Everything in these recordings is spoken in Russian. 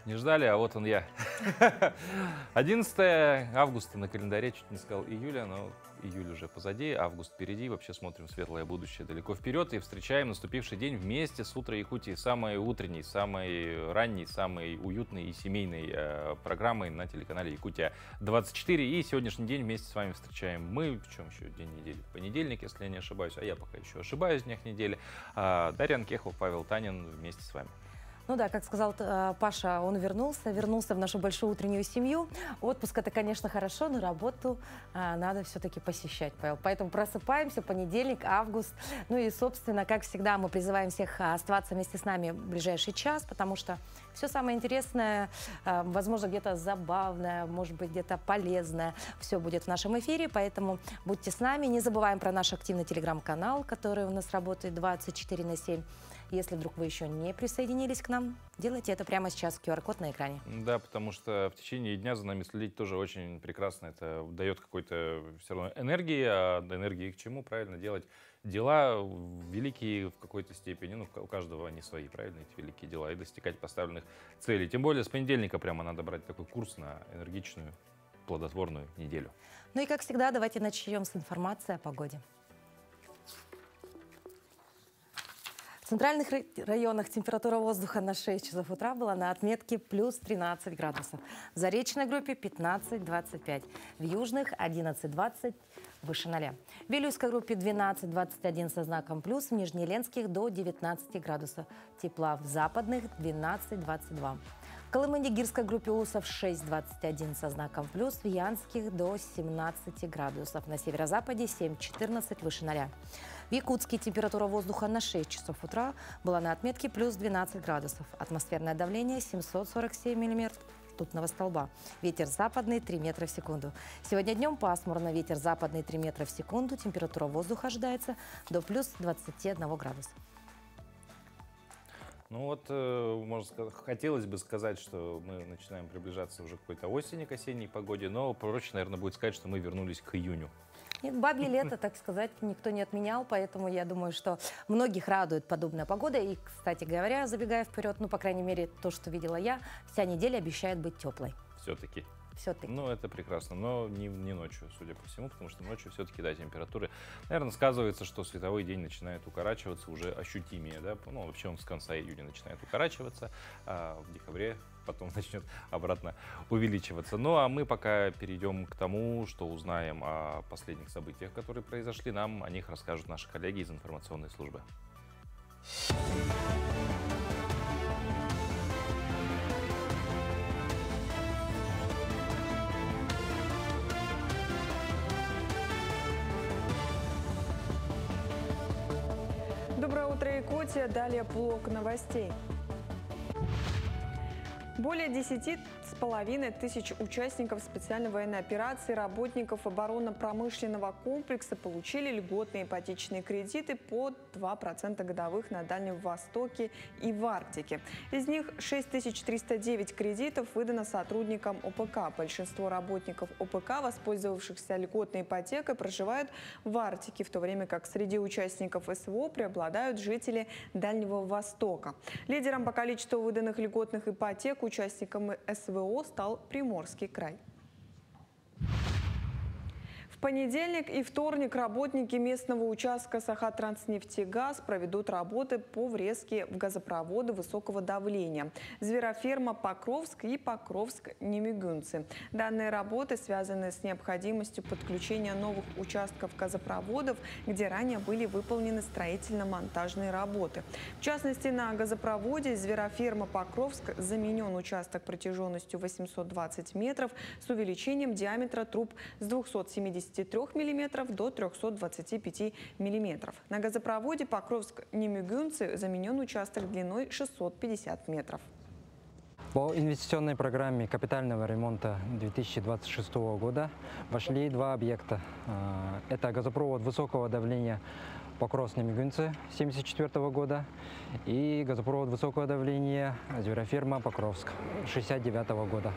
Не ждали, а вот он я. 11 августа на календаре, чуть не сказал июля, но июль уже позади, август впереди. Вообще смотрим в светлое будущее далеко вперед и встречаем наступивший день вместе с «Утро Якутии», самой утренней, самой ранней, самой уютной и семейной программой на телеканале «Якутия-24». И сегодняшний день вместе с вами встречаем мы, причем еще день недели, понедельник, если я не ошибаюсь, а я пока еще ошибаюсь в днях недели. Дарья Анкехов, Павел Танин вместе с вами. Ну да, как сказал Паша, он вернулся в нашу большую утреннюю семью. Отпуск — это, конечно, хорошо, но работу надо все-таки посещать, Павел. Поэтому просыпаемся, понедельник, август. Ну и, собственно, как всегда, мы призываем всех оставаться вместе с нами в ближайший час, потому что все самое интересное, возможно, где-то забавное, может быть, где-то полезное, все будет в нашем эфире, поэтому будьте с нами. Не забываем про наш активный телеграм-канал, который у нас работает 24/7. Если вдруг вы еще не присоединились к нам, делайте это прямо сейчас, QR-код на экране. Да, потому что в течение дня за нами следить тоже очень прекрасно. Это дает какой-то все равно энергии, а энергии к чему? Правильно делать дела великие в какой-то степени. Ну, у каждого они свои, правильно, эти великие дела, и достигать поставленных целей. Тем более с понедельника прямо надо брать такой курс на энергичную, плодотворную неделю. Ну и как всегда, давайте начнем с информации о погоде. В центральных районах температура воздуха на 6 часов утра была на отметке плюс 13 градусов. В Заречной группе 15-25, в южных 11-20, выше 0. В Вилюйской группе 12-21 со знаком плюс, в Нижнеленских до 19 градусов тепла, в западных 12-22. В Колымо-Нигирской группе Усов 6-21 со знаком плюс, в Янских до 17 градусов, на северо-западе 7-14, выше 0. В Якутске температура воздуха на 6 часов утра была на отметке плюс 12 градусов. Атмосферное давление 747 миллиметров ртутного столба. Ветер западный 3 метра в секунду. Сегодня днем пасмурно, ветер западный 3 метра в секунду. Температура воздуха ожидается до плюс 21 градуса. Ну вот, можно сказать, хотелось бы сказать, что мы начинаем приближаться уже к какой-то осени, к осенней погоде, но проще, наверное, будет сказать, что мы вернулись к июню. Нет, бабье лето, так сказать, никто не отменял, поэтому я думаю, что многих радует подобная погода. И, кстати говоря, забегая вперед, ну, по крайней мере, то, что видела я, вся неделя обещает быть теплой. Все-таки. Все-таки. Ну, это прекрасно, но не ночью, судя по всему, потому что ночью все-таки, да, температуры, наверное, сказывается, что световой день начинает укорачиваться уже ощутимее, да, ну, вообще он с конца июня начинает укорачиваться, а в декабре потом начнет обратно увеличиваться. Ну, а мы пока перейдем к тому, что узнаем о последних событиях, которые произошли, нам о них расскажут наши коллеги из информационной службы. Доброе утро, Якутия. Далее блок новостей. Более 10,5 тысяч участников специальной военной операции, работников оборонно-промышленного комплекса получили льготные ипотечные кредиты под 2% годовых на Дальнем Востоке и в Арктике. Из них 6309 кредитов выдано сотрудникам ОПК. Большинство работников ОПК, воспользовавшихся льготной ипотекой, проживают в Арктике, в то время как среди участников СВО преобладают жители Дальнего Востока. Лидером по количеству выданных льготных ипотек участникам СВО стал Приморский край. В понедельник и вторник работники местного участка Сахатранснефтегаз проведут работы по врезке в газопроводы высокого давления Звероферма Покровск и Покровск-Немигунцы. Данные работы связаны с необходимостью подключения новых участков газопроводов, где ранее были выполнены строительно-монтажные работы. В частности, на газопроводе Звероферма Покровск заменен участок протяженностью 820 метров с увеличением диаметра труб с 273 мм до 325 мм. На газопроводе Покровск-Немигунцы заменен участок длиной 650 метров. По инвестиционной программе капитального ремонта 2026 года вошли два объекта. Это газопровод высокого давления Покровск-Немигунцы 1974 года и газопровод высокого давления Звероферма Покровск 1969 года.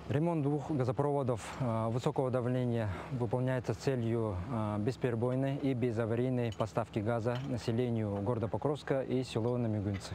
Ремонт двух газопроводов высокого давления выполняется с целью бесперебойной и безаварийной поставки газа населению города Покровска и село Немигунцы.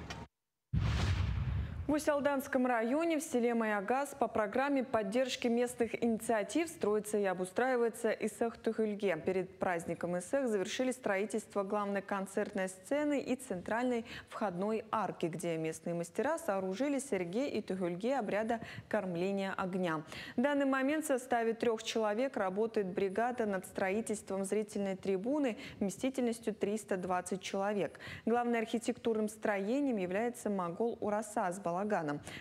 В Усть-Алданском районе в селе Маягас по программе поддержки местных инициатив строится и обустраивается Исэх-Тухюльге. Перед праздником Исэх завершили строительство главной концертной сцены и центральной входной арки, где местные мастера сооружили Сергей и Тухюльге обряда кормления огня. В данный момент в составе 3 человек работает бригада над строительством зрительной трибуны вместительностью 320 человек. Главным архитектурным строением является Могол Ураса с балаганом.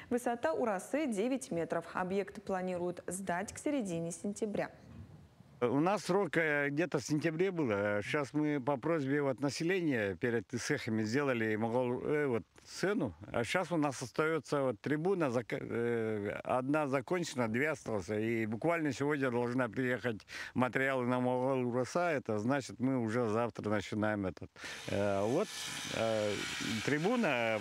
Высота Урасы 9 метров. Объекты планируют сдать к середине сентября. У нас срок где-то в сентябре было. Сейчас мы по просьбе населения перед Исэхами сделали сцену. А сейчас у нас остается трибуна. Одна закончена, 2 осталось. И буквально сегодня должна приехать материалы на Могол Ураса. Это значит, мы уже завтра начинаем этот. Трибуна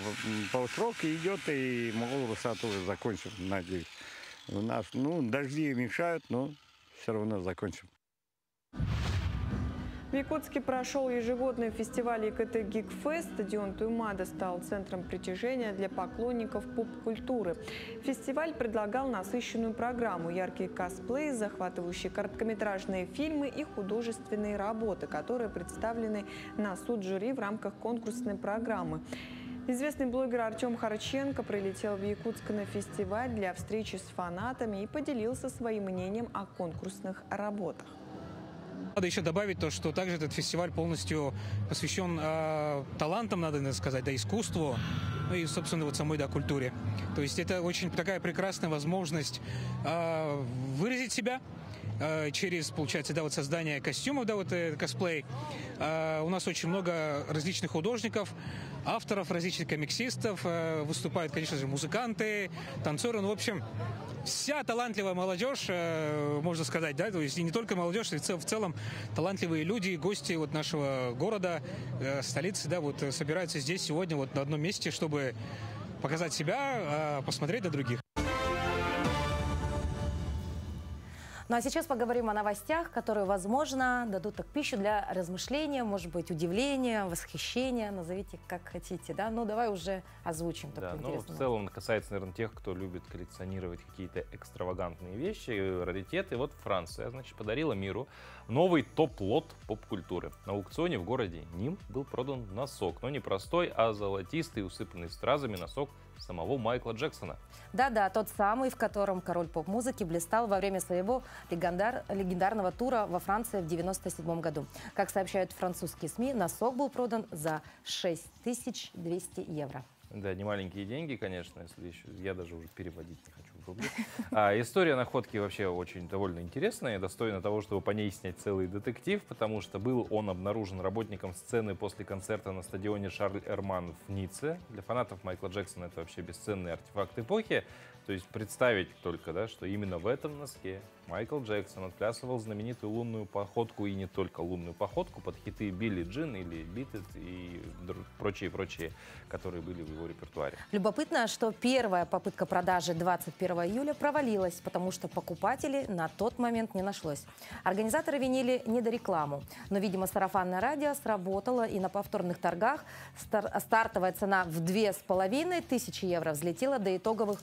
по сроку идет, и Могол Ураса тоже закончим, надеюсь. У нас, дожди мешают, но все равно закончим. В Якутске прошел ежегодный фестиваль ИКТ Гикфест. Стадион Туймада стал центром притяжения для поклонников поп-культуры. Фестиваль предлагал насыщенную программу, яркие косплеи, захватывающие короткометражные фильмы и художественные работы, которые представлены на суд жюри в рамках конкурсной программы. Известный блогер Артем Харченко прилетел в Якутск на фестиваль для встречи с фанатами и поделился своим мнением о конкурсных работах. Надо еще добавить то, что также этот фестиваль полностью посвящен талантам, надо сказать, искусству, и, собственно, самой культуре. То есть это очень такая прекрасная возможность выразить себя через, получается, создание костюмов, косплей. У нас очень много различных художников, авторов, различных комиксистов, выступают, конечно же, музыканты, танцоры, в общем, вся талантливая молодежь, можно сказать, то есть и не только молодежь, и в целом талантливые люди, гости нашего города, столицы, собираются здесь сегодня на одном месте, чтобы показать себя, посмотреть на других. Ну а сейчас поговорим о новостях, которые, возможно, дадут пищу для размышления, может быть, удивления, восхищения, назовите как хотите, да? Ну давай уже озвучим такую интересную. В целом касается, наверное, тех, кто любит коллекционировать какие-то экстравагантные вещи, раритеты. Вот Франция, подарила миру новый топ-лот поп-культуры. На аукционе в городе Ним был продан носок, но не простой, а золотистый, усыпанный стразами носок самого Майкла Джексона. Да-да, тот самый, в котором король поп-музыки блистал во время своего легендарного тура во Франции в 1997 году. Как сообщают французские СМИ, носок был продан за 6200 евро. Да, не маленькие деньги, конечно, если еще я даже уже переводить не хочу в рубли. История находки вообще очень довольно интересная, достойна того, чтобы по ней снять целый детектив, потому что был он обнаружен работником сцены после концерта на стадионе Шарль-Эрман в Ницце. Для фанатов Майкла Джексона это вообще бесценный артефакт эпохи. То есть представить только, что именно в этом носке Майкл Джексон отплясывал знаменитую лунную походку, и не только лунную походку, под хиты Билли Джин или Beat It и прочие, которые были в его репертуаре. Любопытно, что первая попытка продажи 21 июля провалилась, потому что покупателей на тот момент не нашлось. Организаторы винили недорекламу, но, видимо, сарафанное радио сработало, и на повторных торгах стартовая цена в 2500 евро взлетела до итоговых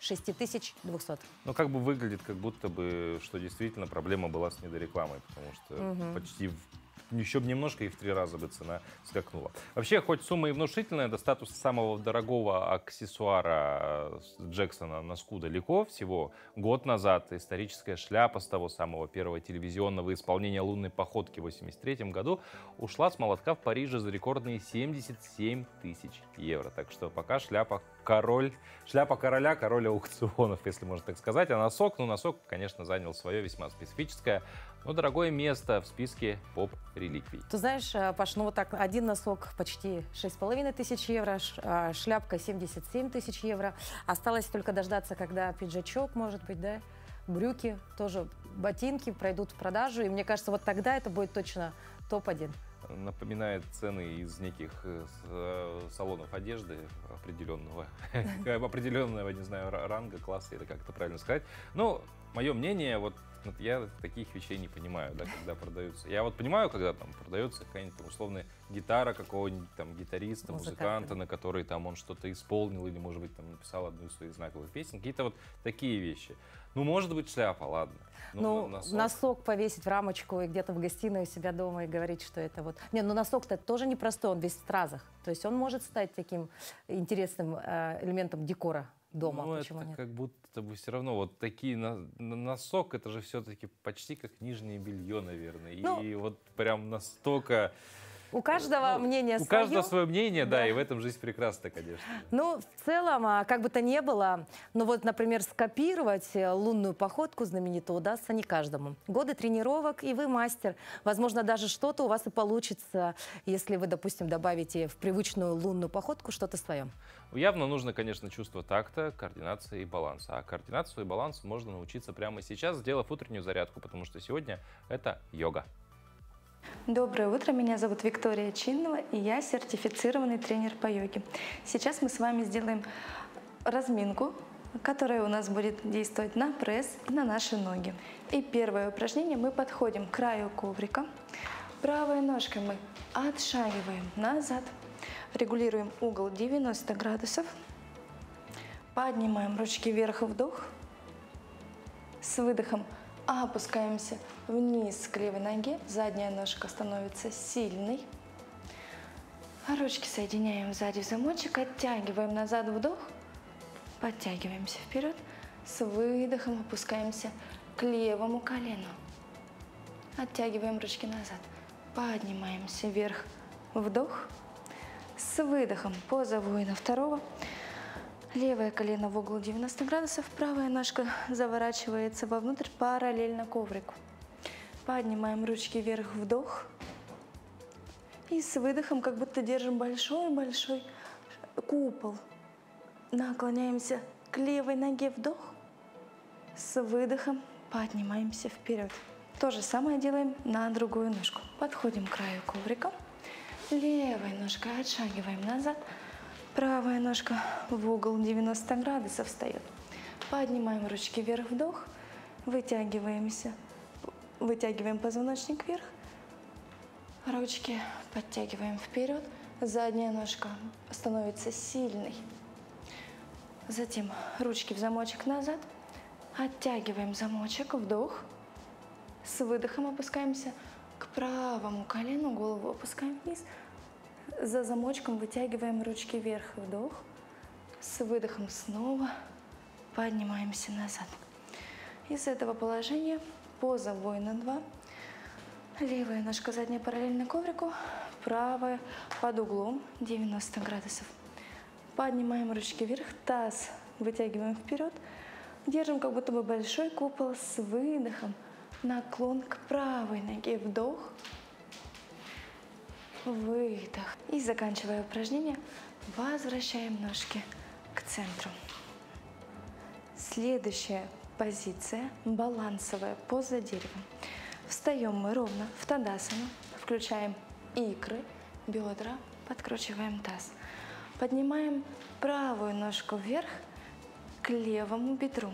6200. Выглядит, как будто бы, что действительно проблема была с недорекламой, потому что почти еще немножко и в 3 раза бы цена скакнула. Вообще, хоть сумма и внушительная, до статуса самого дорогого аксессуара Джексона носку далеко. Всего год назад историческая шляпа с того самого первого телевизионного исполнения лунной походки в 1983 году ушла с молотка в Париже за рекордные 77 тысяч евро. Так что пока шляпа короля, король аукционов, если можно так сказать. А носок, конечно, занял свое весьма специфическое, но дорогое место в списке поп-реликвий. Ты знаешь, Паш, один носок почти 6500 евро, шляпка 77 тысяч евро. Осталось только дождаться, когда пиджачок, может быть, брюки, тоже ботинки пройдут в продажу. И мне кажется, тогда это будет точно топ-1. Напоминает цены из неких салонов одежды определенного, не знаю, ранга, класса, или как это правильно сказать. Но мое мнение, Вот я таких вещей не понимаю, да, когда продаются. Я вот понимаю, когда там продается какая-нибудь там, условная гитара какого-нибудь там гитариста, музыканта, на который там он что-то исполнил или, может быть, там написал одну из своих знаковых песен. Какие-то вот такие вещи. Ну, может быть, шляпа, ладно. Ну, носок повесить в рамочку и где-то в гостиной у себя дома и говорить, что это вот... Не, ну носок-то тоже непростой, он весь в стразах. То есть он может стать таким интересным элементом декора дома. Ну, почему это нет? как будто бы все равно. Вот такие носок, это же все-таки почти как нижнее белье, наверное. Ну, и вот прям настолько... У каждого мнение У свое. каждого свое мнение, да, и в этом жизнь прекрасна, конечно. Ну, в целом, как бы то ни было, ну вот, например, скопировать лунную походку знаменитую удастся не каждому. Годы тренировок, и вы мастер. Возможно, даже что-то у вас и получится, если вы, допустим, добавите в привычную лунную походку что-то свое. Явно нужно, конечно, чувство такта, координации и баланса. А координацию и балансу можно научиться прямо сейчас, сделав утреннюю зарядку, потому что сегодня это йога. Доброе утро, меня зовут Виктория Чиннова, и я сертифицированный тренер по йоге. Сейчас мы с вами сделаем разминку, которая у нас будет действовать на пресс и на наши ноги. И первое упражнение: мы подходим к краю коврика, правой ножкой мы отшагиваем назад, регулируем угол 90 градусов, поднимаем ручки вверх, вдох, с выдохом опускаемся вниз к левой ноге, задняя ножка становится сильной. Ручки соединяем сзади в замочек, оттягиваем назад, вдох, подтягиваемся вперед, с выдохом опускаемся к левому колену. Оттягиваем ручки назад, поднимаемся вверх, вдох, с выдохом поза воина второго. Левое колено в угол 90 градусов, правая ножка заворачивается вовнутрь параллельно коврику. Поднимаем ручки вверх, вдох. И с выдохом как будто держим большой-большой купол. Наклоняемся к левой ноге, вдох. С выдохом поднимаемся вперед. То же самое делаем на другую ножку. Подходим к краю коврика. Левой ножкой отшагиваем назад. Правая ножка в угол 90 градусов встает. Поднимаем ручки вверх, вдох. Вытягиваемся. Вытягиваем позвоночник вверх. Ручки подтягиваем вперед. Задняя ножка становится сильной. Затем ручки в замочек назад. Оттягиваем замочек, вдох. С выдохом опускаемся к правому колену, голову опускаем вниз. За замочком вытягиваем ручки вверх, вдох. С выдохом снова поднимаемся назад. Из этого положения поза воина 2. Левая ножка задняя параллельно коврику, правая под углом 90 градусов. Поднимаем ручки вверх, таз вытягиваем вперед. Держим как будто бы большой купол, с выдохом. Наклон к правой ноге, вдох. Выдох. И заканчивая упражнение, возвращаем ножки к центру. Следующая позиция – балансовая поза дерева. Встаем мы ровно в тадасану, включаем икры, бедра, подкручиваем таз. Поднимаем правую ножку вверх к левому бедру.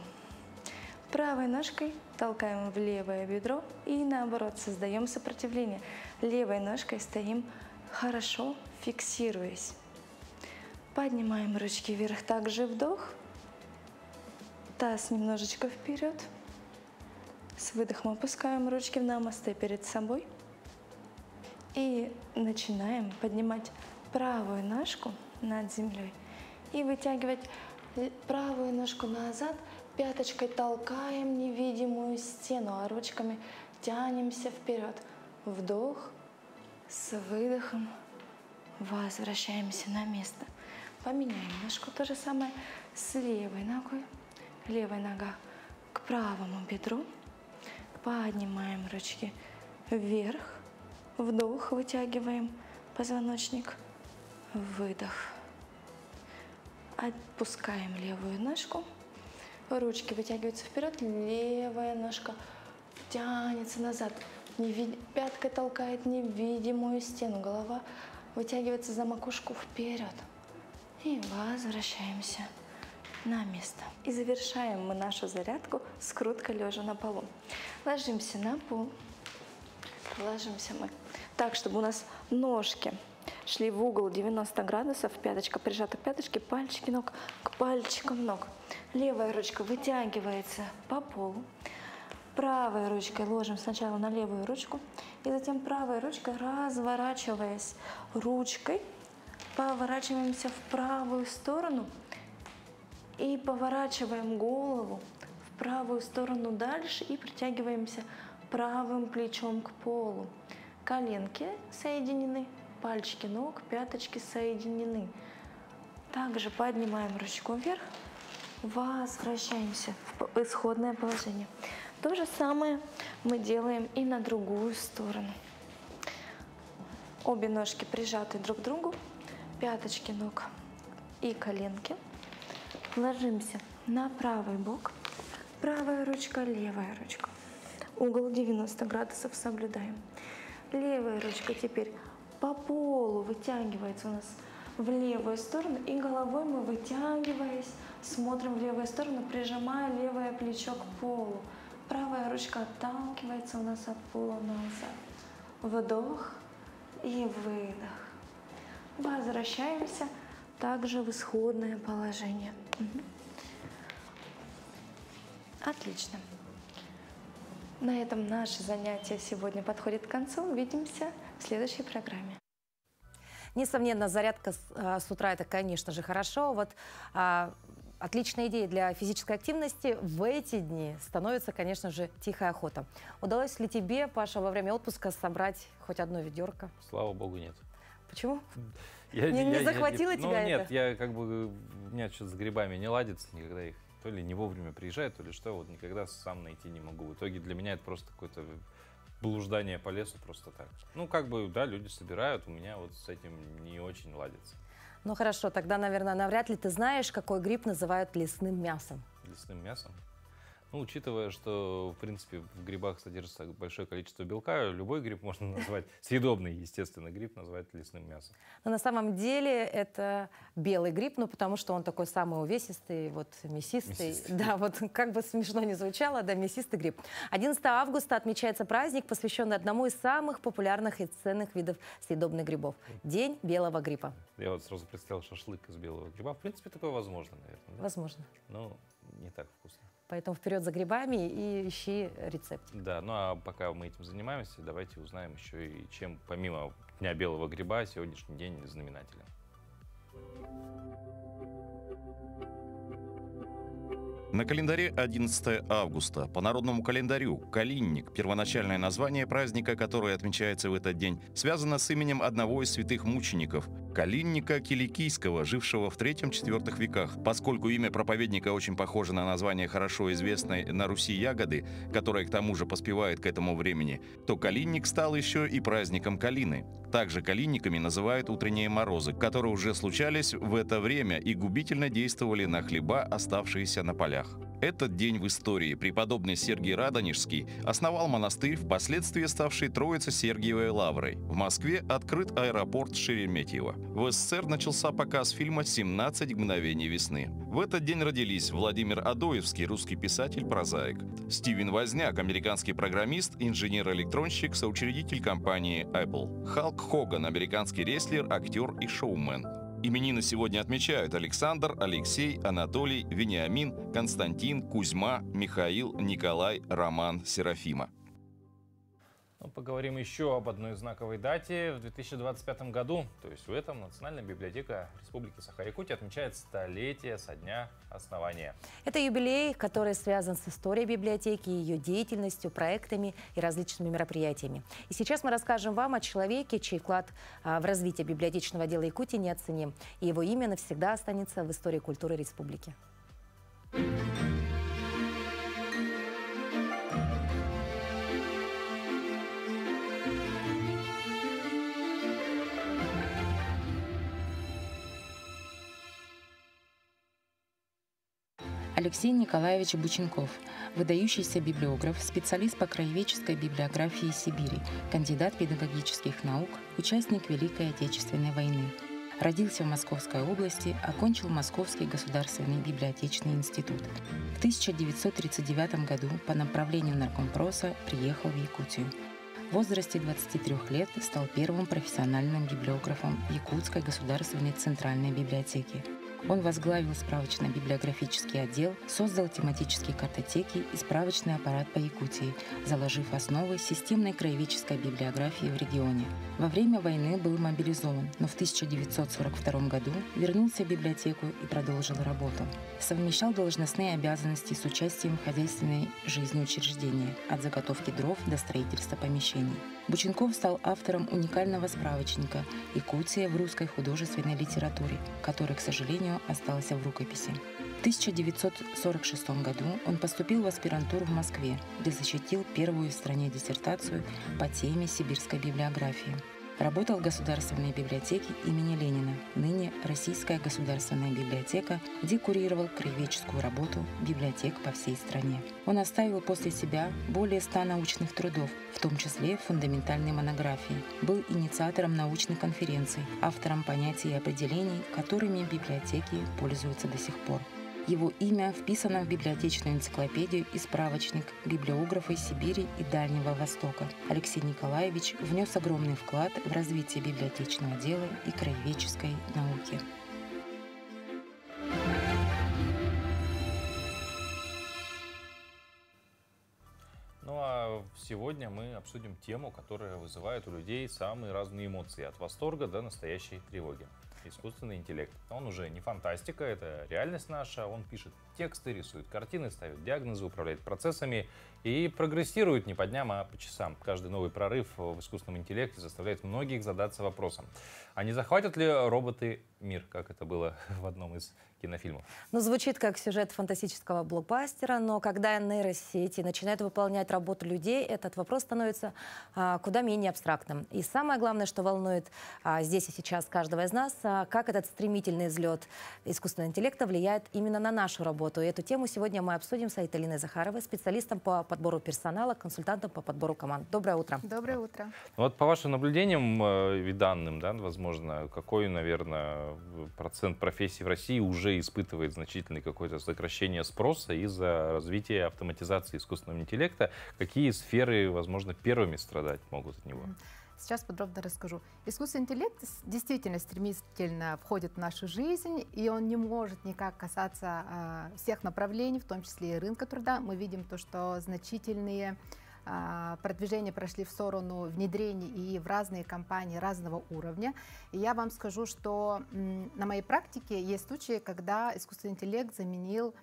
Правой ножкой толкаем в левое бедро и наоборот создаем сопротивление. Левой ножкой стоим хорошо, фиксируясь. Поднимаем ручки вверх, также вдох. Таз немножечко вперед. С выдохом опускаем ручки в намасте перед собой. И начинаем поднимать правую ножку над землей и вытягивать правую ножку назад. Пяточкой толкаем невидимую стену, а ручками тянемся вперед. Вдох, с выдохом возвращаемся на место. Поменяем ножку. То же самое с левой ногой. Левая нога к правому бедру. Поднимаем ручки вверх. Вдох, вытягиваем позвоночник. Выдох. Отпускаем левую ножку. Ручки вытягиваются вперед, левая ножка тянется назад. Пяткой толкает невидимую стену. Голова вытягивается за макушку вперед. И возвращаемся на место. И завершаем мы нашу зарядку скруткой лежа на полу. Ложимся на пол. Ложимся мы так, чтобы у нас ножки шли в угол 90 градусов, пяточка прижата к пяточке, пальчики ног к пальчикам ног. Левая ручка вытягивается по полу. Правой ручкой ложим сначала на левую ручку, и затем правой ручкой, разворачиваясь ручкой, поворачиваемся в правую сторону и поворачиваем голову в правую сторону дальше и притягиваемся правым плечом к полу. Коленки соединены, пальчики ног, пяточки соединены. Также поднимаем ручку вверх, возвращаемся в исходное положение. То же самое мы делаем и на другую сторону. Обе ножки прижаты друг к другу, пяточки ног и коленки. Ложимся на правый бок, правая ручка, левая ручка. Угол 90 градусов соблюдаем. Левая ручка теперь по полу вытягивается у нас в левую сторону, и головой мы, вытягиваясь, смотрим в левую сторону, прижимая левое плечо к полу. Правая ручка отталкивается у нас от пола назад. Вдох и выдох. Возвращаемся также в исходное положение. Отлично. На этом наше занятие сегодня подходит к концу. Увидимся в следующей программе. Несомненно, зарядка с утра – это, конечно же, хорошо. Вот отличная идея для физической активности в эти дни становится, конечно же, тихая охота. Удалось ли тебе, Паша, во время отпуска собрать хоть одно ведерко? Слава богу, нет. Почему? Не захватило тебя это? Нет, я как бы, у меня что-то с грибами не ладится, никогда их то ли не вовремя приезжают, то ли что, вот никогда сам найти не могу. В итоге для меня это просто какое-то блуждание по лесу просто так. Ну, как бы, да, люди собирают, у меня вот с этим не очень ладится. Ну, хорошо, тогда, наверное, навряд ли ты знаешь, какой гриб называют лесным мясом. Лесным мясом? Ну, учитывая, что, в принципе, в грибах содержится большое количество белка, любой гриб можно назвать, съедобный, естественно, гриб назвать лесным мясом. Но на самом деле это белый гриб, ну, потому что он такой самый увесистый, вот, мясистый. Да, вот как бы смешно ни звучало, да, мясистый гриб. 11 августа отмечается праздник, посвященный одному из самых популярных и ценных видов съедобных грибов – День белого гриба. Я вот сразу представил шашлык из белого гриба. В принципе, такое возможно, наверное. Да? Возможно. Но не так вкусно. Поэтому вперед за грибами и ищи рецепт. Да, ну а пока мы этим занимаемся, давайте узнаем еще и чем, помимо Дня белого гриба, сегодняшний день знаменателен. На календаре 11 августа. По народному календарю Калинник, первоначальное название праздника, которое отмечается в этот день, связано с именем одного из святых мучеников – Калинника Киликийского, жившего в III-IV веках. Поскольку имя проповедника очень похоже на название хорошо известной на Руси ягоды, которая к тому же поспевает к этому времени, то Калинник стал еще и праздником Калины. Также калинниками называют утренние морозы, которые уже случались в это время и губительно действовали на хлеба, оставшиеся на полях. Этот день в истории преподобный Сергий Радонежский основал монастырь, впоследствии ставший Троице-Сергиевой лаврой. В Москве открыт аэропорт Шереметьево. В СССР начался показ фильма «17 мгновений весны». В этот день родились Владимир Адоевский, русский писатель-прозаик, Стивен Возняк, американский программист, инженер-электронщик, соучредитель компании Apple, Халк Хоган, американский рестлер, актер и шоумен. Именины сегодня отмечают Александр, Алексей, Анатолий, Вениамин, Константин, Кузьма, Михаил, Николай, Роман, Серафима. Поговорим еще об одной знаковой дате. В 2025 году, то есть в этом, Национальная библиотека Республики Саха-Якутия отмечает столетие со дня основания. Это юбилей, который связан с историей библиотеки, ее деятельностью, проектами и различными мероприятиями. И сейчас мы расскажем вам о человеке, чей вклад в развитие библиотечного дела Якутии неоценим. И его имя навсегда останется в истории культуры республики. Алексей Николаевич Бученков, выдающийся библиограф, специалист по краеведческой библиографии Сибири, кандидат педагогических наук, участник Великой Отечественной войны. Родился в Московской области, окончил Московский государственный библиотечный институт. В 1939 году по направлению наркомпроса приехал в Якутию. В возрасте 23 лет стал первым профессиональным библиографом Якутской государственной центральной библиотеки. Он возглавил справочно-библиографический отдел, создал тематические картотеки и справочный аппарат по Якутии, заложив основы системной краеведческой библиографии в регионе. Во время войны был мобилизован, но в 1942 году вернулся в библиотеку и продолжил работу. Совмещал должностные обязанности с участием в хозяйственной жизни учреждения, от заготовки дров до строительства помещений. Бученков стал автором уникального справочника «Якутия в русской художественной литературе», который, к сожалению, остался в рукописи. В 1946 году он поступил в аспирантуру в Москве, где защитил первую в стране диссертацию по теме сибирской библиографии. Работал в Государственной библиотеке имени Ленина, ныне Российская государственная библиотека, где курировал краеведческую работу библиотек по всей стране. Он оставил после себя более 100 научных трудов, в том числе фундаментальной монографии. Был инициатором научных конференций, автором понятий и определений, которыми библиотеки пользуются до сих пор. Его имя вписано в библиотечную энциклопедию и справочник библиографа Сибири и Дальнего Востока. Алексей Николаевич внес огромный вклад в развитие библиотечного дела и краеведческой науки. Ну а сегодня мы обсудим тему, которая вызывает у людей самые разные эмоции, от восторга до настоящей тревоги. Искусственный интеллект. Он уже не фантастика, это реальность наша. Он пишет тексты, рисует картины, ставит диагнозы, управляет процессами и прогрессирует не по дням, а по часам. Каждый новый прорыв в искусственном интеллекте заставляет многих задаться вопросом, а не захватят ли роботы мир, как это было в одном из кинофильмов? Ну, звучит как сюжет фантастического блокбастера, но когда нейросети начинают выполнять работу людей, этот вопрос становится куда менее абстрактным. И самое главное, что волнует здесь и сейчас каждого из нас, как этот стремительный взлет искусственного интеллекта влияет именно на нашу работу. И эту тему сегодня мы обсудим с Айталиной Захаровой, специалистом по подбору персонала, консультантом по подбору команд. Доброе утро. Доброе утро. Вот по вашим наблюдениям и данным, да, возможно, какой, наверное, процент профессий в России уже испытывает значительное какое-то сокращение спроса из-за развития автоматизации искусственного интеллекта? Какие сферы, возможно, первыми страдать могут от него? Сейчас подробно расскажу. Искусственный интеллект действительно стремительно входит в нашу жизнь, и он не может никак касаться всех направлений, в том числе и рынка труда. Мы видим то, что значительные продвижения прошли в сторону внедрений и в разные компании разного уровня. И я вам скажу, что на моей практике есть случаи, когда искусственный интеллект заменил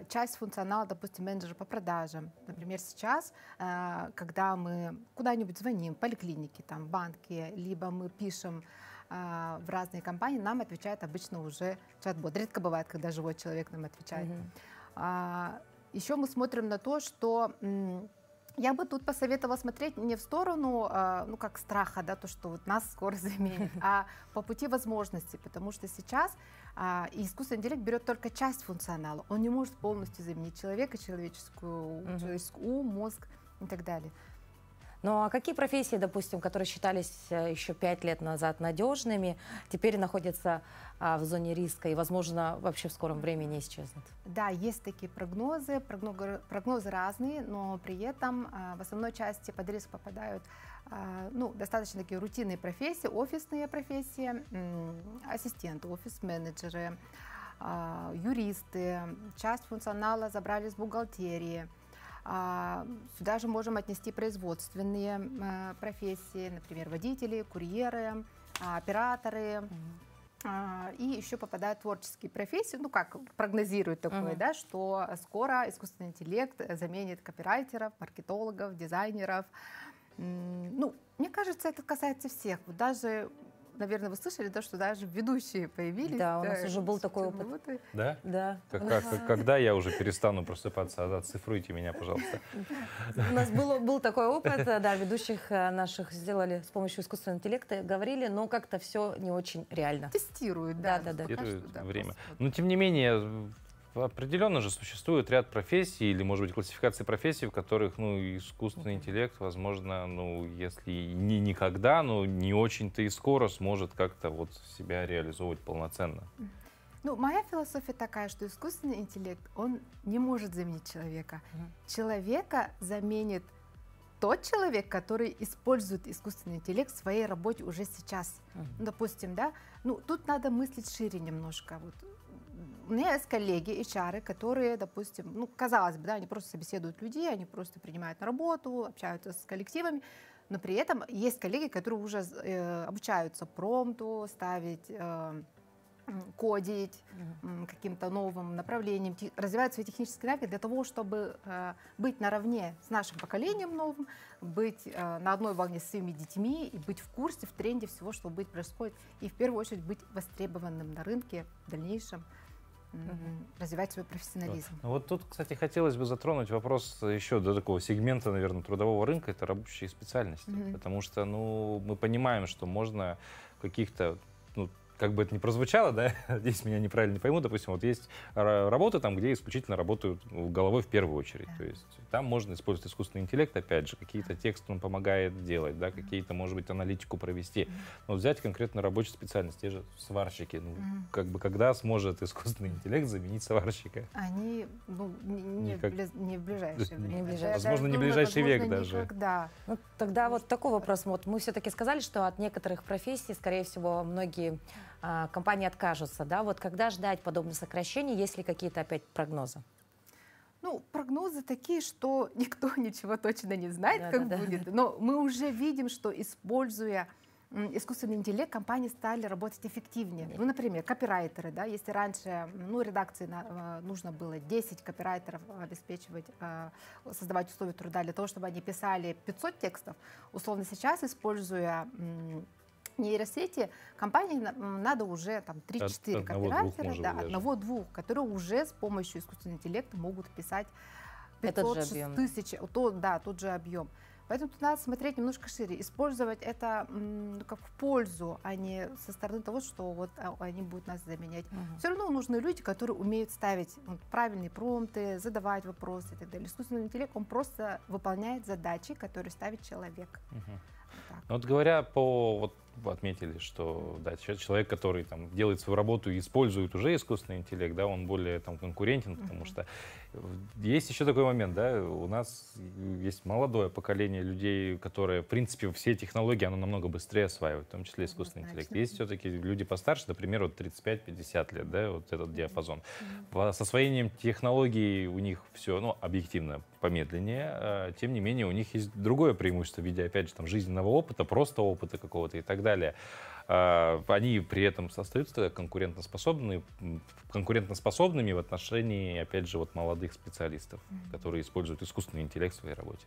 часть функционала, допустим, менеджера по продажам. Например, сейчас, когда мы куда-нибудь звоним, в поликлинике, там, в банке, либо мы пишем в разные компании, нам отвечает обычно уже чат-бот. Редко бывает, когда живой человек нам отвечает. Еще мы смотрим на то, что я бы тут посоветовала смотреть не в сторону, ну, как страха, да, то, что вот нас скоро заменят, а по пути возможностей, потому что сейчас искусственный интеллект берет только часть функционала. Он не может полностью заменить человека, человеческий ум, мозг и так далее. Ну а какие профессии, допустим, которые считались еще 5 лет назад надежными, теперь находятся в зоне риска и, возможно, вообще в скором времени исчезнут? Да, есть такие прогнозы. Прогнозы разные, но при этом в основной части под риск попадают достаточно такие рутинные профессии, офисные профессии, ассистенты, офис-менеджеры, юристы. Часть функционала забрали с бухгалтерии. Сюда же можем отнести производственные профессии, например, водители, курьеры, операторы. И еще попадают творческие профессии, ну как прогнозируют такое, да, что скоро искусственный интеллект заменит копирайтеров, маркетологов, дизайнеров. Ну, мне кажется, это касается всех. Вот даже, наверное, вы слышали, да, что даже ведущие появились. Да, у нас уже был такой опыт. Да? Да. Когда я уже перестану просыпаться? Оцифруйте меня, пожалуйста. У нас был такой опыт, да, ведущих наших сделали с помощью искусственного интеллекта, говорили, но как-то все не очень реально. Тестируют, да. Да. Тестируют время. Но, тем не менее, Определенно же существует ряд профессий или, может быть, классификации профессий, в которых, ну, искусственный интеллект, возможно, ну, если не никогда, но не очень-то и скоро сможет как-то вот себя реализовывать полноценно. Ну, моя философия такая, что искусственный интеллект, он не может заменить человека. Человека заменит тот человек, который использует искусственный интеллект в своей работе уже сейчас. Ну, допустим, да, ну, тут надо мыслить шире немножко. Вот. У меня есть коллеги, HR, которые, допустим, ну, казалось бы, да, они просто собеседуют людей, они просто принимают на работу, общаются с коллективами, но при этом есть коллеги, которые уже обучаются промпту, ставить, кодить каким-то новым направлением, развивать свои технические навыки для того, чтобы быть наравне с нашим поколением новым, быть на одной волне с своими детьми и быть в курсе, в тренде всего, что происходит, и в первую очередь быть востребованным на рынке в дальнейшем, развивать свой профессионализм. Вот тут, кстати, хотелось бы затронуть вопрос еще до такого сегмента, наверное, трудового рынка, это рабочие специальности, потому что, ну, мы понимаем, что можно каких-то, ну, как бы это ни прозвучало, да, здесь меня неправильно не поймут, допустим, вот есть работы там, где исключительно работают головой в первую очередь, то есть там можно использовать искусственный интеллект, опять же, какие-то тексты он помогает делать, да, какие-то, может быть, аналитику провести, но взять конкретно рабочие специальности, те же сварщики, ну, как бы когда сможет искусственный интеллект заменить сварщика? Они, ну, не в ближайшее время. Возможно, не в ближайший век даже. Никогда. Ну, тогда вот такой вопрос. Вот мы все-таки сказали, что от некоторых профессий, скорее всего, многие компании откажутся. Да? Вот когда ждать подобных сокращений, есть ли какие-то опять прогнозы? Ну, прогнозы такие, что никто ничего точно не знает, как будет. Но мы уже видим, что, используя искусственный интеллект, компании стали работать эффективнее. Ну, например, копирайтеры, да, если раньше, ну, редакции нужно было 10 копирайтеров обеспечивать, создавать условия труда для того, чтобы они писали 500 текстов, условно сейчас, используя нейросети, компании надо уже там 3-4 копирайтера, да, одного-двух, которые уже с помощью искусственного интеллекта могут писать 500-6 тысяч, тот же объем. Поэтому тут надо смотреть немножко шире, использовать это как в пользу, а не со стороны того, что вот они будут нас заменять. Все равно нужны люди, которые умеют ставить правильные промпты, задавать вопросы и так далее. Искусственный интеллект, он просто выполняет задачи, которые ставит человек. Вот говоря по, вот вы отметили, что да, человек, который там делает свою работу и использует уже искусственный интеллект, да, он более там конкурентен, потому что есть еще такой момент, да, у нас есть молодое поколение людей, которые, в принципе, все технологии, оно намного быстрее осваивает, в том числе искусственный интеллект. Есть все-таки люди постарше, например, вот 35-50 лет, да, вот этот диапазон. С освоением технологий у них все, ну, объективно помедленнее, тем не менее у них есть другое преимущество в виде, опять же, там, жизненного опыта, просто опыта какого-то и так далее. Они при этом остаются конкурентоспособными в отношении, опять же, вот молодых специалистов, которые используют искусственный интеллект в своей работе.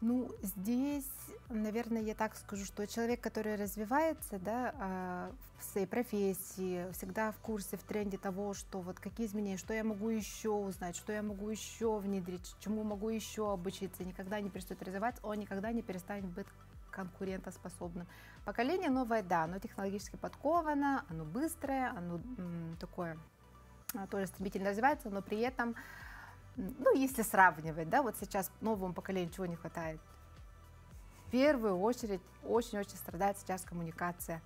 Ну, здесь, наверное, я так скажу, что человек, который развивается, да, в своей профессии, всегда в курсе, в тренде того, что вот какие изменения, что я могу еще узнать, что я могу еще внедрить, чему могу еще обучиться, никогда не перестает развиваться, он никогда не перестанет быть конкурентоспособным. Поколение новое, да, оно технологически подковано, оно быстрое, оно такое тоже стремительно развивается, но при этом, ну, если сравнивать, да, вот сейчас новому поколению чего не хватает? В первую очередь очень-очень страдает сейчас коммуникация.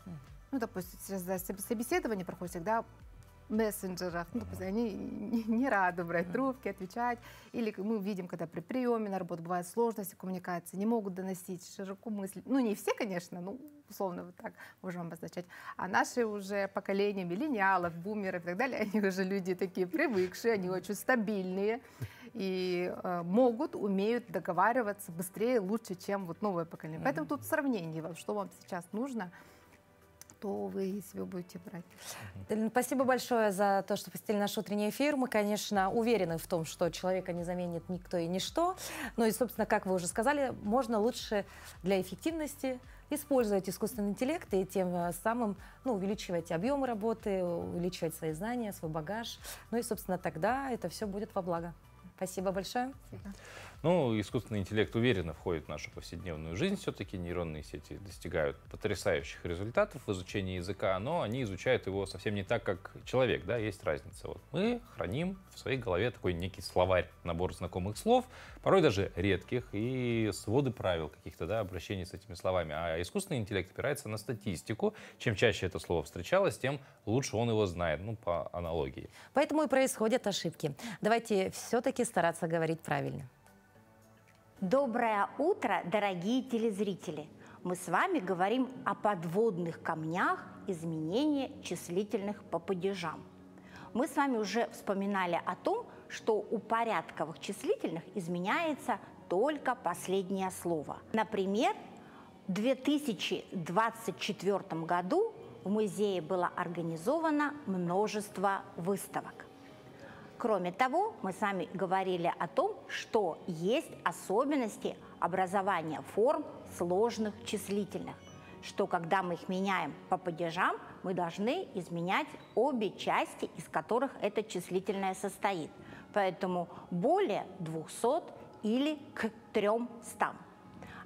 Ну, допустим, собеседование проходит всегда в мессенджерах, ну, допустим, они не рады брать трубки, отвечать. Или мы видим, когда при приеме на работу бывают сложности коммуникации, не могут доносить широко мысли. Ну, не все, конечно, ну, условно вот так можем обозначать. А наши уже поколения миллениалов, бумеров и так далее, они уже люди такие привыкшие, они очень стабильные и умеют договариваться быстрее, лучше, чем вот новое поколение. Поэтому тут сравнение, что вам сейчас нужно, то вы себе будете брать. Спасибо большое за то, что посетили наш утренний эфир. Мы, конечно, уверены в том, что человека не заменит никто и ничто. Ну и, собственно, как вы уже сказали, можно лучше для эффективности использовать искусственный интеллект и тем самым, ну, увеличивать объемы работы, увеличивать свои знания, свой багаж. Ну и, собственно, тогда это все будет во благо. Спасибо большое. Ну, искусственный интеллект уверенно входит в нашу повседневную жизнь. Все-таки нейронные сети достигают потрясающих результатов в изучении языка, но они изучают его совсем не так, как человек, да, есть разница. Вот мы храним в своей голове такой некий словарь, набор знакомых слов, порой даже редких, и своды правил каких-то, да, обращений с этими словами. А искусственный интеллект опирается на статистику. Чем чаще это слово встречалось, тем лучше он его знает, ну, по аналогии. Поэтому и происходят ошибки. Давайте все-таки стараться говорить правильно. Доброе утро, дорогие телезрители! Мы с вами говорим о подводных камнях изменения числительных по падежам. Мы с вами уже вспоминали о том, что у порядковых числительных изменяется только последнее слово. Например, в 2024 году в музее было организовано множество выставок. Кроме того, мы с вами говорили о том, что есть особенности образования форм сложных числительных, что когда мы их меняем по падежам, мы должны изменять обе части, из которых это числительное состоит. Поэтому более 200 или к 300.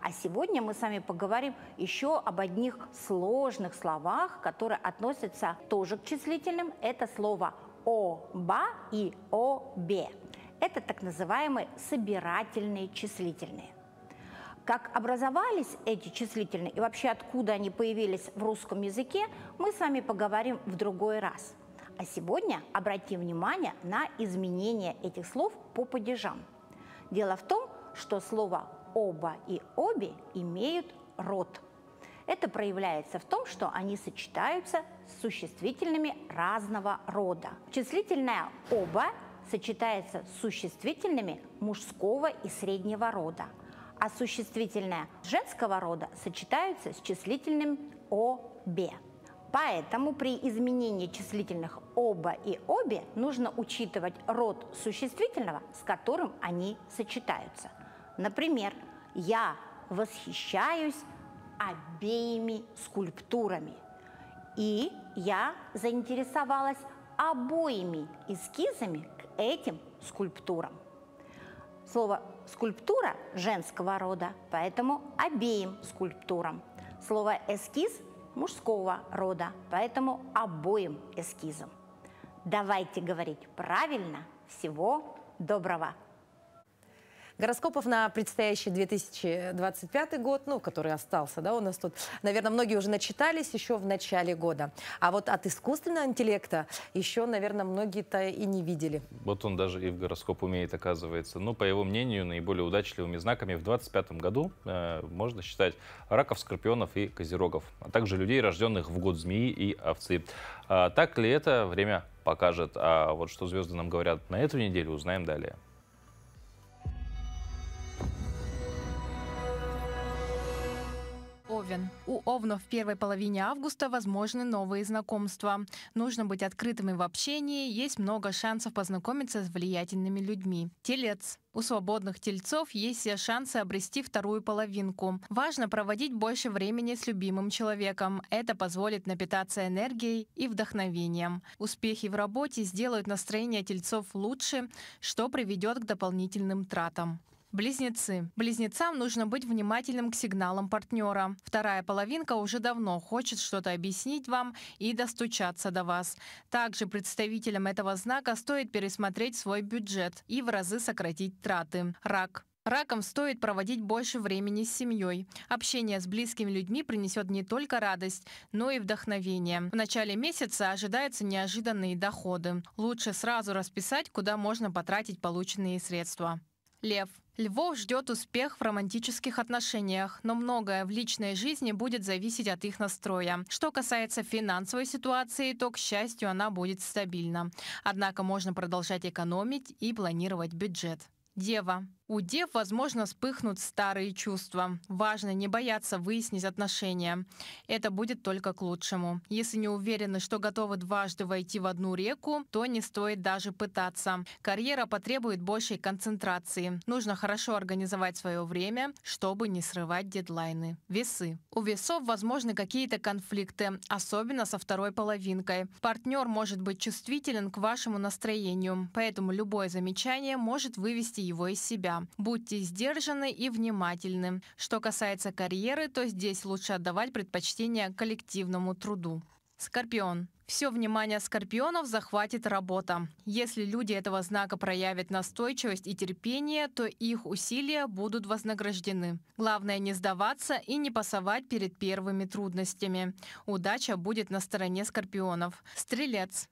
А сегодня мы с вами поговорим еще об одних сложных словах, которые относятся тоже к числительным. Это слово «оба» и «обе». Это так называемые собирательные числительные. Как образовались эти числительные и вообще откуда они появились в русском языке, мы с вами поговорим в другой раз. А сегодня обратим внимание на изменения этих слов по падежам. Дело в том, что слово «оба» и «обе» имеют род. Это проявляется в том, что они сочетаются с существительными разного рода. Числительное «оба» сочетается с существительными мужского и среднего рода, а существительное женского рода сочетаются с числительным «обе». Поэтому при изменении числительных «оба» и «обе» нужно учитывать род существительного, с которым они сочетаются. Например, «я восхищаюсь обеими скульптурами» и «я заинтересовалась обоими эскизами к этим скульптурам». Слово «скульптура» женского рода, поэтому обеим скульптурам. Слово «эскиз» мужского рода, поэтому обоим эскизам. Давайте говорить правильно. Всего доброго! Гороскопов на предстоящий 2025 год, ну, который остался, да, у нас тут, наверное, многие уже начитались еще в начале года. А вот от искусственного интеллекта еще, наверное, многие-то и не видели. Вот он даже и в гороскоп умеет, оказывается. Ну, по его мнению, наиболее удачливыми знаками в 2025 году можно считать раков, скорпионов и козерогов, а также людей, рожденных в год змеи и овцы. Так ли это, время покажет. А вот что звезды нам говорят на эту неделю, узнаем далее. Овен. У овнов в первой половине августа возможны новые знакомства. Нужно быть открытыми в общении, есть много шансов познакомиться с влиятельными людьми. Телец. У свободных тельцов есть все шансы обрести вторую половинку. Важно проводить больше времени с любимым человеком. Это позволит напитаться энергией и вдохновением. Успехи в работе сделают настроение тельцов лучше, что приведет к дополнительным тратам. Близнецы. Близнецам нужно быть внимательным к сигналам партнера. Вторая половинка уже давно хочет что-то объяснить вам и достучаться до вас. Также представителям этого знака стоит пересмотреть свой бюджет и в разы сократить траты. Рак. Ракам стоит проводить больше времени с семьей. Общение с близкими людьми принесет не только радость, но и вдохновение. В начале месяца ожидаются неожиданные доходы. Лучше сразу расписать, куда можно потратить полученные средства. Лев. Львов ждет успех в романтических отношениях, но многое в личной жизни будет зависеть от их настроя. Что касается финансовой ситуации, то, к счастью, она будет стабильна. Однако можно продолжать экономить и планировать бюджет. Дева. У дев, возможно, вспыхнут старые чувства. Важно не бояться выяснить отношения. Это будет только к лучшему. Если не уверены, что готовы дважды войти в одну реку, то не стоит даже пытаться. Карьера потребует большей концентрации. Нужно хорошо организовать свое время, чтобы не срывать дедлайны. Весы. У весов возможны какие-то конфликты, особенно со второй половинкой. Партнер может быть чувствителен к вашему настроению, поэтому любое замечание может вывести его из себя. Будьте сдержаны и внимательны. Что касается карьеры, то здесь лучше отдавать предпочтение коллективному труду. Скорпион. Все внимание скорпионов захватит работа. Если люди этого знака проявят настойчивость и терпение, то их усилия будут вознаграждены. Главное не сдаваться и не пасовать перед первыми трудностями. Удача будет на стороне скорпионов. Стрелец.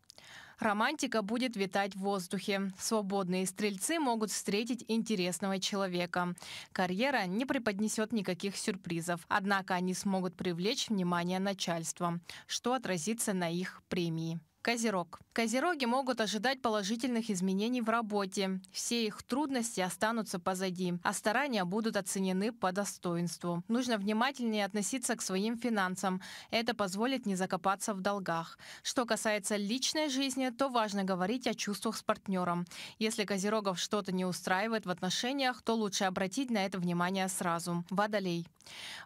Романтика будет витать в воздухе. Свободные стрельцы могут встретить интересного человека. Карьера не преподнесет никаких сюрпризов, однако они смогут привлечь внимание начальства, что отразится на их премии. Козерог. Козероги могут ожидать положительных изменений в работе. Все их трудности останутся позади, а старания будут оценены по достоинству. Нужно внимательнее относиться к своим финансам. Это позволит не закопаться в долгах. Что касается личной жизни, то важно говорить о чувствах с партнером. Если козерогов что-то не устраивает в отношениях, то лучше обратить на это внимание сразу. Водолей.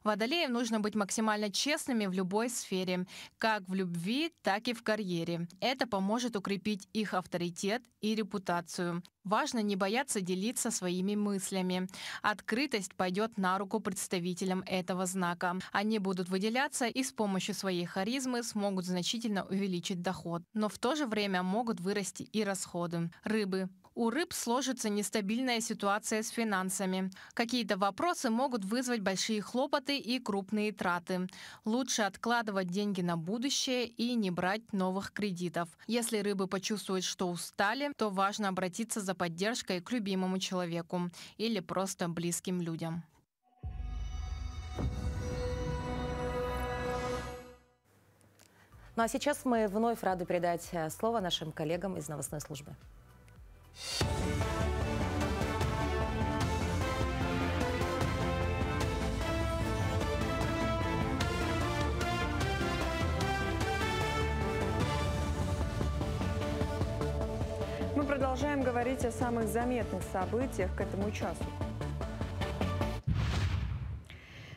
Водолеям нужно быть максимально честными в любой сфере, как в любви, так и в карьере. Это поможет укрепить их авторитет и репутацию. Важно не бояться делиться своими мыслями. Открытость пойдет на руку представителям этого знака. Они будут выделяться и с помощью своей харизмы смогут значительно увеличить доход. Но в то же время могут вырасти и расходы. Рыбы. У рыб сложится нестабильная ситуация с финансами. Какие-то вопросы могут вызвать большие хлопоты и крупные траты. Лучше откладывать деньги на будущее и не брать новых кредитов. Если рыбы почувствуют, что устали, то важно обратиться за поддержкой к любимому человеку или просто близким людям. Ну а сейчас мы вновь рады передать слово нашим коллегам из новостной службы. Мы продолжаем говорить о самых заметных событиях к этому часу.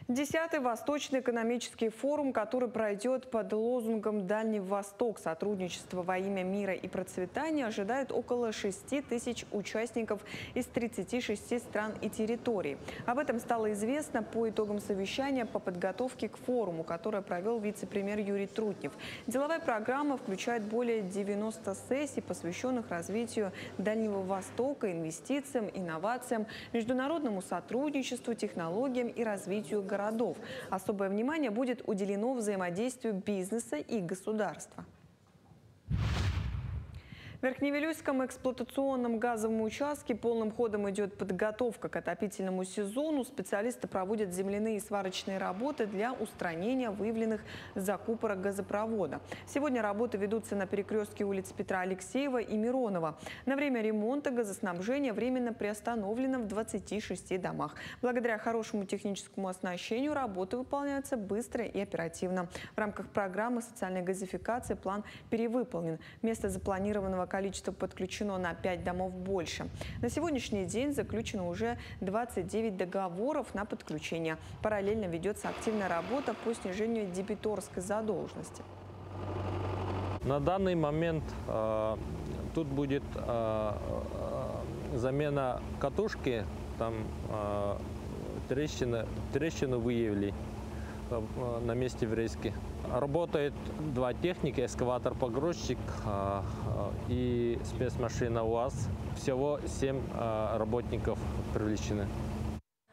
10-й Восточный экономический форум, который пройдет под лозунгом «Дальний Восток. Сотрудничество во имя мира и процветания», ожидает около 6 тысяч участников из 36 стран и территорий. Об этом стало известно по итогам совещания по подготовке к форуму, которое провел вице-премьер Юрий Трутнев. Деловая программа включает более 90 сессий, посвященных развитию Дальнего Востока, инвестициям, инновациям, международному сотрудничеству, технологиям и развитию городов. Особое внимание будет уделено взаимодействию бизнеса и государства. В Верхневилюйском эксплуатационном газовом участке полным ходом идет подготовка к отопительному сезону. Специалисты проводят земляные и сварочные работы для устранения выявленных закупорок газопровода. Сегодня работы ведутся на перекрестке улиц Петра Алексеева и Миронова. На время ремонта газоснабжение временно приостановлено в 26 домах. Благодаря хорошему техническому оснащению работы выполняются быстро и оперативно. В рамках программы социальной газификации план перевыполнен. Вместо запланированного количество подключено на 5 домов больше. На сегодняшний день заключено уже 29 договоров на подключение. Параллельно ведется активная работа по снижению дебиторской задолженности. На данный момент тут будет замена катушки, там трещину выявили на месте врезки. Работает 2 техника, экскаватор-погрузчик и спецмашина УАЗ. Всего 7 работников привлечены.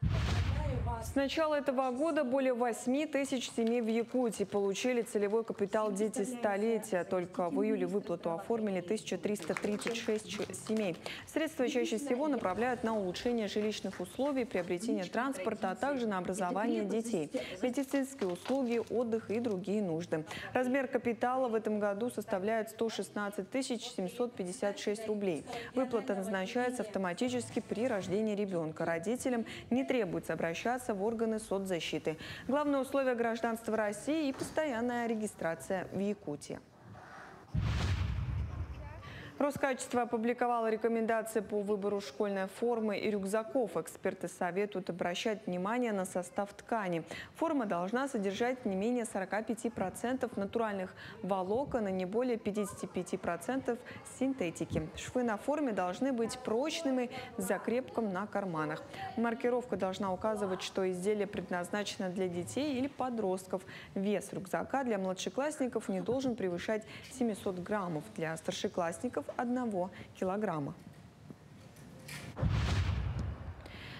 Какая С начала этого года более 8 тысяч семей в Якутии получили целевой капитал «Дети столетия». Только в июле выплату оформили 1336 семей. Средства чаще всего направляют на улучшение жилищных условий, приобретение транспорта, а также на образование детей, медицинские услуги, отдых и другие нужды. Размер капитала в этом году составляет 116 756 рублей. Выплата назначается автоматически при рождении ребенка. Родителям не требуется обращаться в органы соцзащиты. Главное условие гражданства России и постоянная регистрация в Якутии. Роскачество опубликовало рекомендации по выбору школьной формы и рюкзаков. Эксперты советуют обращать внимание на состав ткани. Форма должна содержать не менее 45% натуральных волокон и не более 55% синтетики. Швы на форме должны быть прочными с закрепком на карманах. Маркировка должна указывать, что изделие предназначено для детей или подростков. Вес рюкзака для младшеклассников не должен превышать 700 граммов, для старшеклассников – 1 килограмма.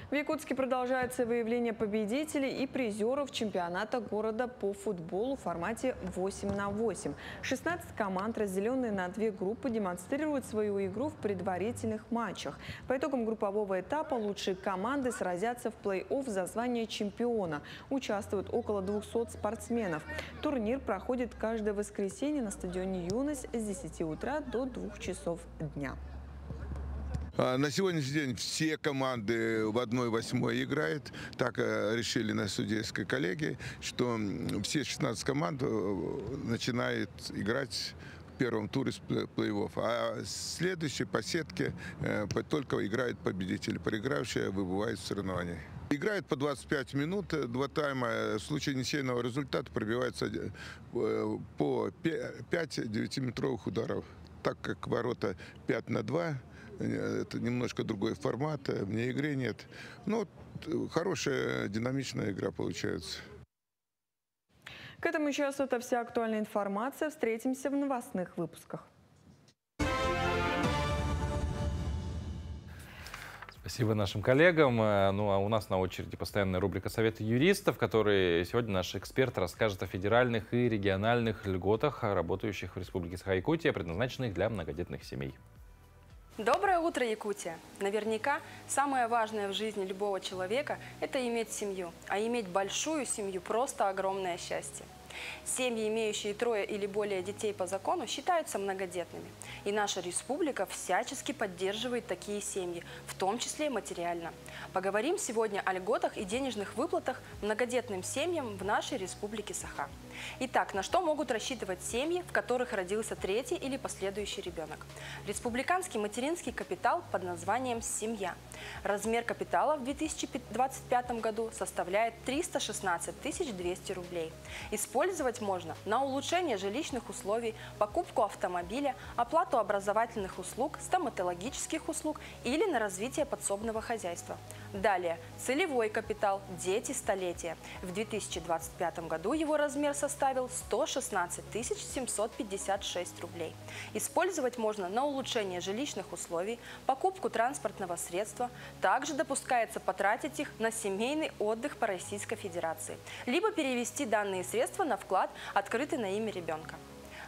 В Якутске продолжается выявление победителей и призеров чемпионата города по футболу в формате 8 на 8. 16 команд, разделенные на 2 группы, демонстрируют свою игру в предварительных матчах. По итогам группового этапа лучшие команды сразятся в плей-офф за звание чемпиона. Участвуют около 200 спортсменов. Турнир проходит каждое воскресенье на стадионе «Юность» с 10 утра до 2 часов дня. На сегодняшний день все команды в 1/8 играют. Так решили на судейской коллегии, что все 16 команд начинают играть в первом туре плей-офф. А следующий по сетке только играют победители. Проигравшие выбывают в соревновании. Играют по 25 минут, 2 тайма. В случае ничейного результата пробивается по 5 9-метровых ударов. Так как ворота 5 на 2, это немножко другой формат, вне игры нет. Но хорошая динамичная игра получается. К этому часу это вся актуальная информация. Встретимся в новостных выпусках. Спасибо нашим коллегам. Ну а у нас на очереди постоянная рубрика «Советы юристов», в которой сегодня наш эксперт расскажет о федеральных и региональных льготах, работающих в Республике Саха-Якутия, предназначенных для многодетных семей. Доброе утро, Якутия! Наверняка самое важное в жизни любого человека – это иметь семью. А иметь большую семью – просто огромное счастье. Семьи, имеющие 3 или более детей по закону, считаются многодетными. И наша республика всячески поддерживает такие семьи, в том числе материально. Поговорим сегодня о льготах и денежных выплатах многодетным семьям в нашей республике Саха. Итак, на что могут рассчитывать семьи, в которых родился 3-й или последующий ребенок? Республиканский материнский капитал под названием «Семья». Размер капитала в 2025 году составляет 316 200 рублей. Использовать можно на улучшение жилищных условий, покупку автомобиля, оплату образовательных услуг, стоматологических услуг или на развитие подсобного хозяйства. Далее, целевой капитал «Дети столетия». В 2025 году его размер составил 116 756 рублей. Использовать можно на улучшение жилищных условий, покупку транспортного средства. Также допускается потратить их на семейный отдых по Российской Федерации, либо перевести данные средства на вклад, открытый на имя ребенка.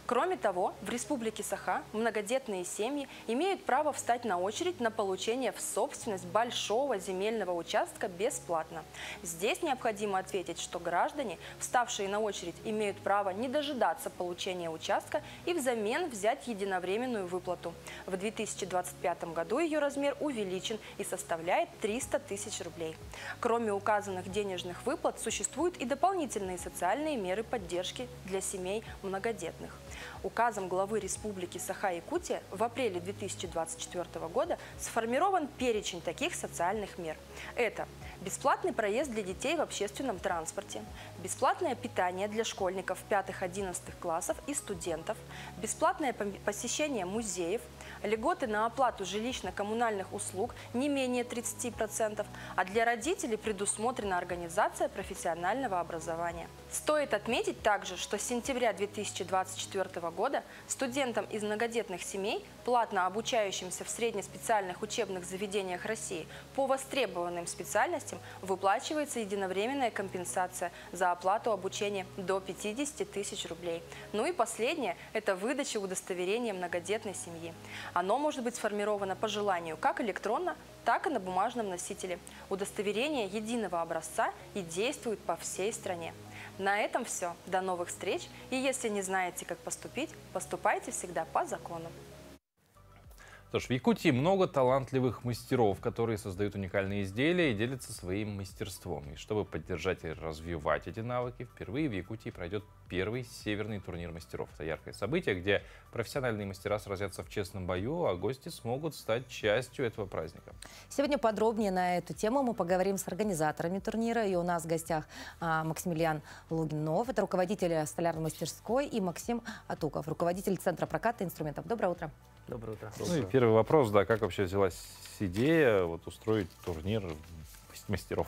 Кроме того, в Республике Саха многодетные семьи имеют право встать на очередь на получение в собственность большого земельного участка бесплатно. Здесь необходимо ответить, что граждане, вставшие на очередь, имеют право не дожидаться получения участка и взамен взять единовременную выплату. В 2025 году ее размер увеличен и составляет 300 000 рублей. Кроме указанных денежных выплат, существуют и дополнительные социальные меры поддержки для семей многодетных. Указом главы Республики Саха-Якутия в апреле 2024 года сформирован перечень таких социальных мер. Это бесплатный проезд для детей в общественном транспорте, бесплатное питание для школьников 5-11 классов и студентов, бесплатное посещение музеев, льготы на оплату жилищно-коммунальных услуг не менее 30%, а для родителей предусмотрена организация профессионального образования. Стоит отметить также, что с сентября 2024 года студентам из многодетных семей платно обучающимся в среднеспециальных учебных заведениях России по востребованным специальностям выплачивается единовременная компенсация за оплату обучения до 50 тысяч рублей. Ну и последнее – это выдача удостоверения многодетной семьи. Оно может быть сформировано по желанию как электронно, так и на бумажном носителе. Удостоверение единого образца и действует по всей стране. На этом все. До новых встреч. И если не знаете, как поступить, поступайте всегда по закону. Что ж, в Якутии много талантливых мастеров, которые создают уникальные изделия и делятся своим мастерством. И чтобы поддержать и развивать эти навыки, впервые в Якутии пройдет первый северный турнир мастеров. Это яркое событие, где профессиональные мастера сразятся в честном бою, а гости смогут стать частью этого праздника. Сегодня подробнее на эту тему мы поговорим с организаторами турнира. И у нас в гостях Максимилиан Лугинов, это руководитель столярной мастерской, и Максим Атуков, руководитель Центра проката инструментов. Доброе утро. Доброе утро. Ну и первый вопрос, да, как вообще взялась идея устроить турнир мастеров?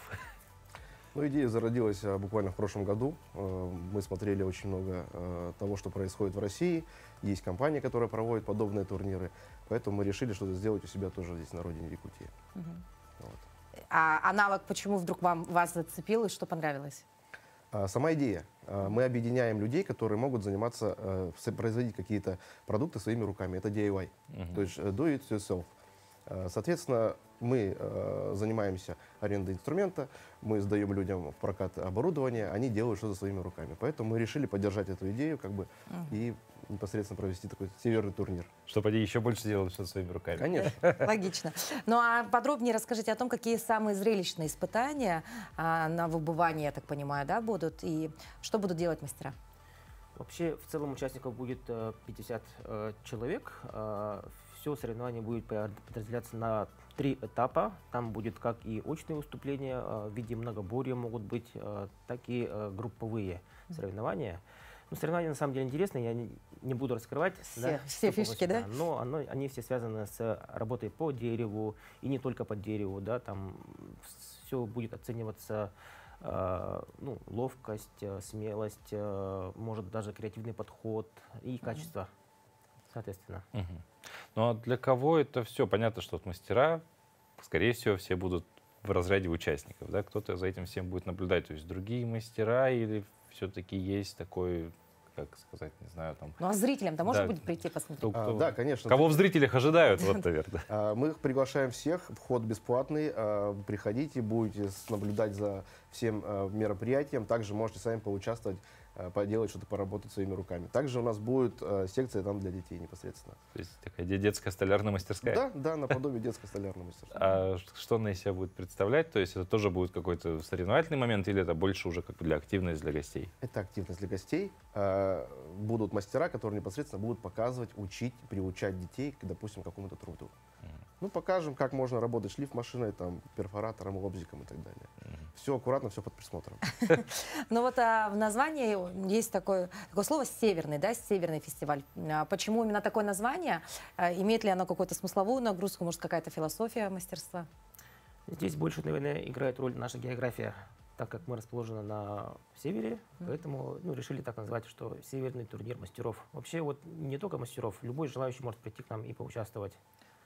Ну, идея зародилась буквально в прошлом году. Мы смотрели очень много того, что происходит в России. Есть компании, которые проводят подобные турниры. Поэтому мы решили что-то сделать у себя тоже здесь, на родине, в Якутии. Вот. А навык почему вдруг вас зацепил и что понравилось? Сама идея. Мы объединяем людей, которые могут заниматься, производить какие-то продукты своими руками. Это DIY, то есть do it yourself. Соответственно, мы занимаемся арендой инструмента, мы сдаем людям в прокат оборудование, они делают что-то своими руками. Поэтому мы решили поддержать эту идею и непосредственно провести такой северный турнир. Чтобы они еще больше делали что-то своими руками. Конечно. Логично. Ну а подробнее расскажите о том, какие самые зрелищные испытания на выбывание, я так понимаю, да, будут, и что будут делать мастера? Вообще, в целом участников будет 50 человек. Все соревнование будет подразделяться на 3 этапа. Там будет как и очные выступления в виде многоборья могут быть, так и групповые соревнования. Ну, соревнования на самом деле интересные, я не буду раскрывать. Все фишки, да? Но они все связаны с работой по дереву, и не только по дереву. Да, там все будет оцениваться, ну, ловкость, смелость, может даже креативный подход и качество, соответственно. Ну а для кого это все? Понятно, что мастера, скорее всего, все будут в разряде участников, да? Кто-то за этим всем будет наблюдать, то есть другие мастера, или все-таки есть такой, как сказать, не знаю, там... Ну а зрителям-то можно будет прийти посмотреть? Да, конечно. Кого в зрителях ожидают, вот, наверное. Мы их приглашаем всех, вход бесплатный, приходите, будете наблюдать за всем мероприятием, также можете сами поучаствовать, поделать что-то, поработать своими руками. Также у нас будет секция там для детей непосредственно. То есть такая детская столярная мастерская? Да, наподобие детской столярной мастерской. А что она из себя будет представлять? То есть это тоже будет какой-то соревновательный момент или это больше уже как для активности для гостей? Это активность для гостей. Будут мастера, которые непосредственно будут показывать, учить, приучать детей, допустим, к какому-то труду. Ну, покажем, как можно работать шлифмашиной, там, перфоратором, лобзиком и так далее. Все аккуратно, все под присмотром. Ну вот в названии есть такое слово «северный», да, «северный фестиваль». Почему именно такое название? Имеет ли оно какую-то смысловую нагрузку, может, какая-то философия мастерства? Здесь больше, наверное, играет роль наша география, так как мы расположены на севере, поэтому решили так назвать, что северный турнир мастеров. Вообще вот не только мастеров, любой желающий может прийти к нам и поучаствовать.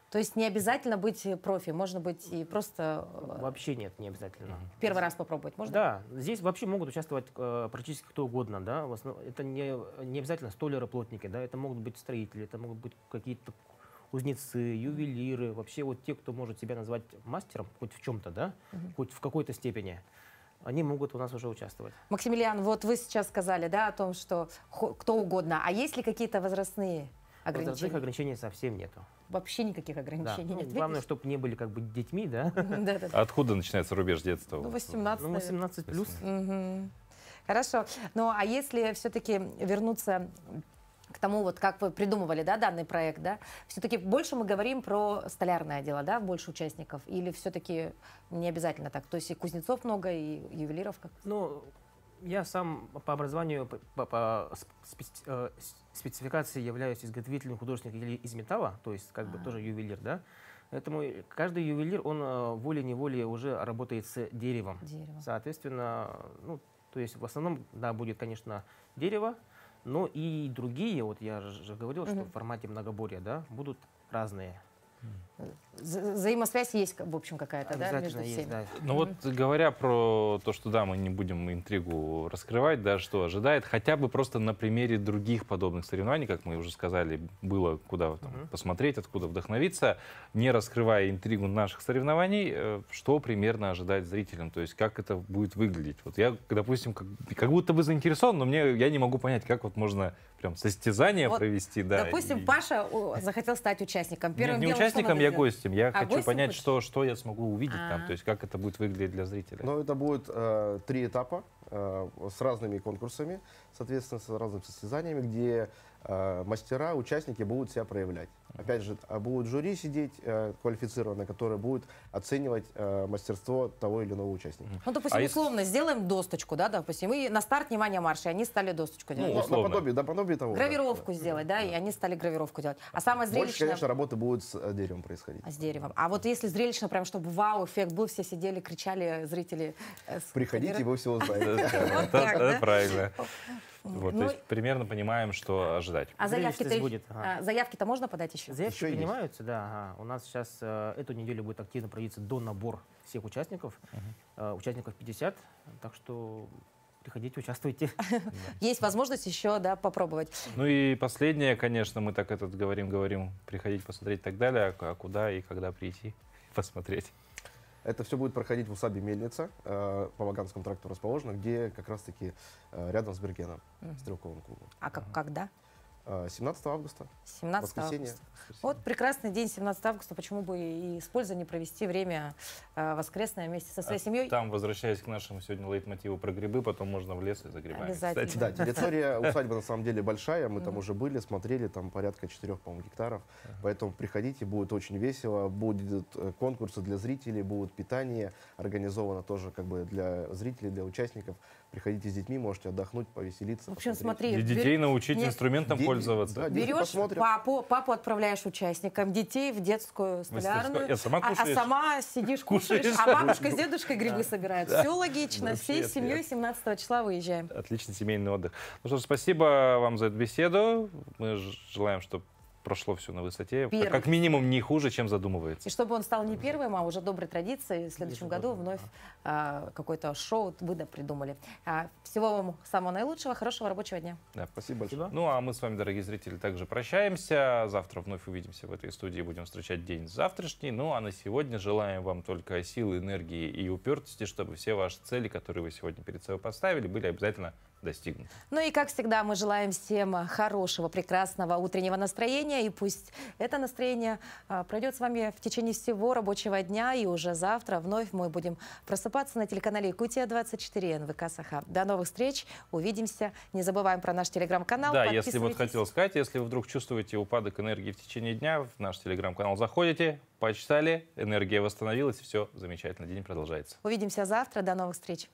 То есть не обязательно быть профи, можно быть и просто... Вообще нет, не обязательно. Первый раз попробовать можно? Да, здесь вообще могут участвовать практически кто угодно. Да? Это не обязательно столяры, плотники, да? Это могут быть строители, это могут быть какие-то кузнецы, ювелиры. Вообще вот те, кто может себя назвать мастером хоть в чем-то, да? Хоть в какой-то степени, они могут у нас уже участвовать. Максимилиан, вот вы сейчас сказали, да, о том, что кто угодно. А есть ли какие-то возрастные ограничения? Возрастных ограничений совсем нету. Вообще никаких ограничений нет. Главное, чтобы не были как бы детьми, да? Откуда начинается рубеж детства? Ну, 18. Ну, 18 плюс. Хорошо. Ну, а если все-таки вернуться к тому, вот как вы придумывали, да, данный проект, да, все-таки больше мы говорим про столярное дело, да, больше участников, или все-таки не обязательно так? То есть и кузнецов много, и ювелиров как? Ну, я сам по образованию, по спецификации являюсь изготовительным художником или из металла, то есть как бы тоже ювелир, да. Поэтому каждый ювелир, он волей-неволей уже работает с деревом. Соответственно, ну, то есть в основном, да, будет, конечно, дерево, но и другие, вот я же говорил, что в формате многоборья, да, будут разные. Взаимосвязь есть, в общем, какая-то, да, между Обязательно всеми? есть, да. Ну вот, говоря про то, что да, мы не будем интригу раскрывать, да, что ожидает, хотя бы просто на примере других подобных соревнований, как мы уже сказали, было куда там посмотреть, откуда вдохновиться, не раскрывая интригу наших соревнований, что примерно ожидать зрителям, то есть как это будет выглядеть. Вот я, допустим, как будто бы заинтересован, но я не могу понять, как вот можно прям состязание Вот, провести. Да, допустим, Паша захотел стать участником. Первым не делом, что участником, надо я сделать? гостем. Я хочу гостем понять, хочешь? что я смогу увидеть там, то есть как это будет выглядеть для зрителя. Но это будет 3 этапа с разными конкурсами, соответственно, с разными состязаниями, где мастера, участники будут себя проявлять. Опять же, будут жюри сидеть квалифицированные, которые будут оценивать мастерство того или иного участника. Ну, допустим, условно, сделаем досточку, да, допустим, и на старт, внимание, марш, и они стали досточку делать. Наподобие того. Гравировку сделать, да, и они стали гравировку делать. А самое Больше, зрелищное... конечно, работы будет с деревом происходить. С деревом. А вот если зрелищно, прям, чтобы вау-эффект был, все сидели, кричали, зрители... Приходите, вы все узнаете. Это правильно. Вот, то есть примерно понимаем, что ожидать. А заявки-то можно подать еще? Заявки принимаются, да. У нас сейчас эту неделю будет активно проводиться донабор всех участников. Участников 50, так что приходите, участвуйте. Есть возможность еще, да, попробовать. Ну и последнее, конечно, мы так говорим, приходить, посмотреть и так далее, а куда и когда прийти посмотреть? Это все будет проходить в усадьбе Мельница, по Ваганскому тракту расположено, где как раз-таки рядом с Бергеном, стрелковым клубом. А когда? 17 августа. 17 воскресенье. августа. Вот прекрасный день, 17 августа. Почему бы и с пользой не провести время воскресное вместе со своей семьей? Там, возвращаясь к нашему сегодня лейтмотиву про грибы, потом можно в лес и за грибами. Обязательно. Кстати. Да, территория усадьбы на самом деле большая. Мы там уже были, смотрели, там порядка 4, по-моему, гектаров. Поэтому приходите, будет очень весело. Будут конкурсы для зрителей, будет питание организовано тоже как бы для зрителей, для участников. Приходите с детьми, можете отдохнуть, повеселиться. В общем, посмотреть. смотри. И детей научить инструментом пользоваться. Да, берешь папу отправляешь участникам, детей в детскую столярную, а сама сидишь, кушаешь, а бабушка с дедушкой грибы собирают. Все логично. Всей семьей 17 числа выезжаем. Отличный семейный отдых. Ну что ж, спасибо вам за эту беседу. Мы желаем, чтобы прошло все на высоте. Как минимум не хуже, чем задумывается. И чтобы он стал не первым, а уже доброй традицией. В следующем году вновь какое-то шоу вы придумали. Всего вам самого наилучшего, хорошего рабочего дня. Да, спасибо большое. Ну а мы с вами, дорогие зрители, также прощаемся. Завтра вновь увидимся в этой студии, будем встречать день завтрашний. Ну а на сегодня желаем вам только силы, энергии и упертости, чтобы все ваши цели, которые вы сегодня перед собой поставили, были обязательно достигнуты. Ну и, как всегда, мы желаем всем хорошего, прекрасного утреннего настроения. И пусть это настроение пройдет с вами в течение всего рабочего дня. И уже завтра вновь мы будем просыпаться на телеканале Якутия-24 НВК Саха. До новых встреч. Увидимся. Не забываем про наш телеграм-канал. Да, если вот хотел сказать, если вы вдруг чувствуете упадок энергии в течение дня, в наш телеграм-канал заходите, почитали, энергия восстановилась, все замечательно, день продолжается. Увидимся завтра. До новых встреч.